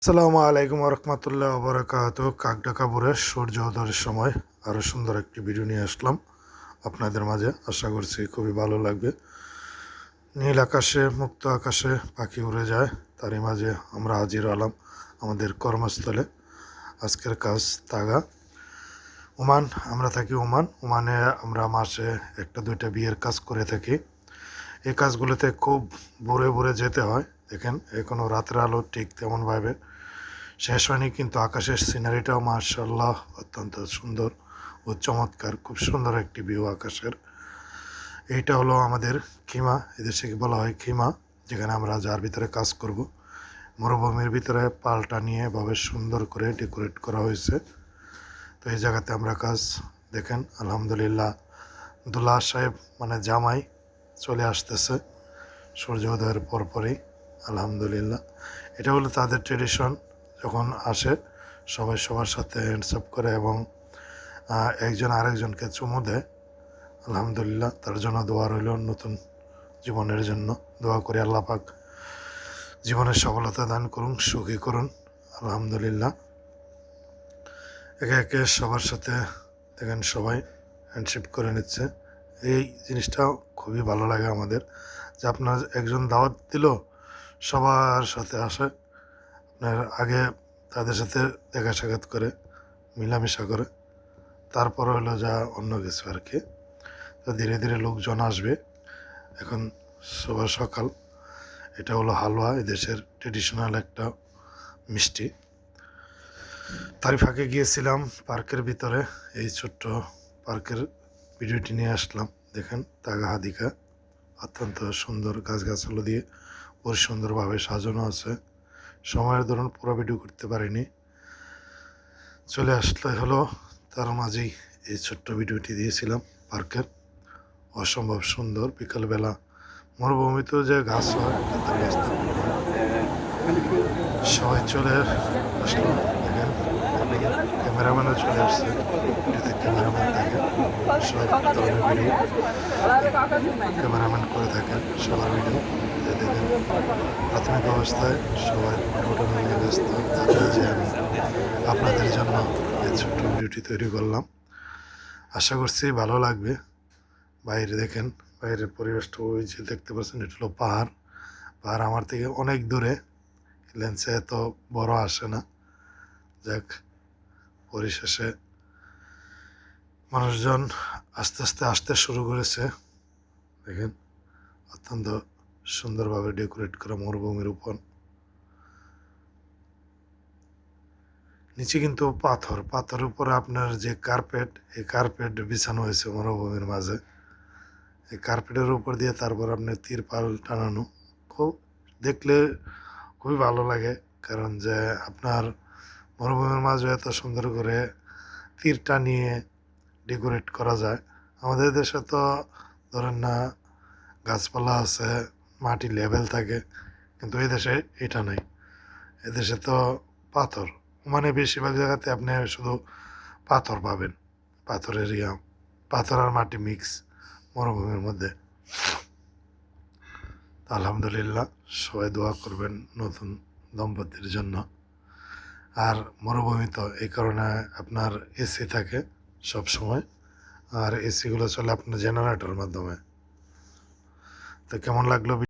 আসসালামু আলাইকুম রহমতুল্লাহ বরকাত। কাকডাকা ভোরে সূর্য উদয়ের সময় আরও সুন্দর একটি ভিডিও নিয়ে আসলাম আপনাদের মাঝে। আশা করছি খুবই ভালো লাগবে। নীল আকাশে, মুক্ত আকাশে পাখি উড়ে যায়, তারই মাঝে আমরা হাজির হলাম আমাদের কর্মস্থলে। আজকের কাজ তাগা ওমান। আমরা থাকি ওমান। ওমানে আমরা মাসে একটা দুইটা বিয়ের কাজ করে থাকি। এই কাজগুলোতে খুব ভোরে ভোরে যেতে হয়। দেখেন এখনও রাতের আলো ঠিক তেমনভাবে শেষ হয়নি, কিন্তু আকাশের সিনারিটাও মাশাআল্লাহ অত্যন্ত সুন্দর ও চমৎকার। খুব সুন্দর একটি ভিউ আকাশের। এইটা হলো আমাদের খিমা, এদেশে বলা হয় খিমা, যেখানে আমরা যার ভিতরে কাজ করব। মরুভূমির ভিতরে পালটা নিয়ে এভাবে সুন্দর করে ডেকোরেট করা হয়েছে। তো এই জায়গাতে আমরা কাজ দেখেন আলহামদুলিল্লাহ। দুলা সাহেব মানে জামাই চলে আসতেছে সূর্য উদয়ের পরপরই আলহামদুলিল্লাহ। এটা হলো তাদের ট্রেডিশন। যখন আসে সবাই সবার সাথে হ্যান্ডসাপ করে এবং একজন আরেকজনকে চুমু দেয়। আলহামদুলিল্লাহ, তার জন্য দোয়া রইল নতুন জীবনের জন্য। দোয়া করি আল্লাহ পাক জীবনের সফলতা দান করুন, সুখী করুন। আলহামদুলিল্লাহ, একে একে সবার সাথে দেখেন সবাই হ্যান্ডশেক করে নিচ্ছে। এই জিনিসটা খুবই ভালো লাগে আমাদের, যে আপনার একজন দাওয়াত দিল, সবার সাথে আসে, আপনার আগে তাদের সাথে দেখা সাক্ষাৎ করে মিলামেশা করে, তারপর হলো যা অন্য কিছু আর কি। তো ধীরে ধীরে লোকজন আসবে। এখন সবার সকাল। এটা হলো হালুয়া, এদেশের ট্রেডিশনাল একটা মিষ্টি। তারই ফাঁকে গিয়েছিলাম পার্কের ভিতরে। এই ছোট্ট পার্কের ভিডিওটি নিয়ে আসলাম। দেখেন তাগা হাদিকা অত্যন্ত সুন্দর, গাছগাছালো দিয়ে খুব সুন্দরভাবে সাজানো আছে। সময়ের ধরুন পুরো ভিডিও করতে পারিনি, চলে আসলে হলো তার মাঝেই এই ছোট্ট ভিডিওটি দিয়েছিলাম পার্কের। অসম্ভব সুন্দর বিকালবেলা মরুভূমিতেও যে ঘাস হয় তাদের রাস্তা সবাই চলে আসলো। দেখেন ক্যামেরাম্যানও চলে আসছে, ভিডিওতে ক্যামেরাম্যান থাকে, সব ধরনের ভিডিও ক্যামেরাম্যান করে থাকেন সবার ভিডিও। দেখেন প্রাথমিক অবস্থায় সবাই ফটো নিয়ে ব্যস্ত, তাতে যে আমি আপনাদের জন্য এই ছোট্ট ভিডিওটি তৈরি করলাম। আশা করছি ভালো লাগবে। বাইরে দেখেন, বাইরের পরিবেশটা ওই যে দেখতে পাচ্ছেন, এটা হলো পাহাড়। পাহাড় আমার থেকে অনেক দূরে, লেন্সে এত বড় আসে না। যাক, পরিশেষে মানুষজন আস্তে আস্তে আসতে শুরু করেছে। দেখেন অত্যন্ত সুন্দরভাবে ডেকোরেট করা মরুভূমির উপর। নিচে কিন্তু পাথর, পাথরের উপরে আপনার যে কার্পেট, এই কার্পেট বিছানো হয়েছে মরুভূমির মাঝে। এই কার্পেটের উপর দিয়ে তারপর আপনার তিরপাল টানানো। খুব দেখলে খুবই ভালো লাগে, কারণ যে আপনার মরুভূমির মাঝে এত সুন্দর করে তীর টানিয়ে ডেকোরেট করা যায়। আমাদের দেশে তো ধরেন না, গাছপালা আছে, মাটি লেভেল থাকে, কিন্তু এই দেশে এটা নাই। এদেশে তো পাথর, মানে বেশিরভাগ জায়গাতে আপনি শুধু পাথর পাবেন, পাথরের পাথর আর মাটি মিক্স মরুভূমির মধ্যে। আলহামদুলিল্লাহ, সবাই দোয়া করবেন নতুন দম্পতির জন্য। আর মরুভূমি তো এই কারণে আপনার এসি থাকে সব সময়, আর এসিগুলো চলে আপনার জেনারেটরের মাধ্যমে। তো কেমন লাগলো?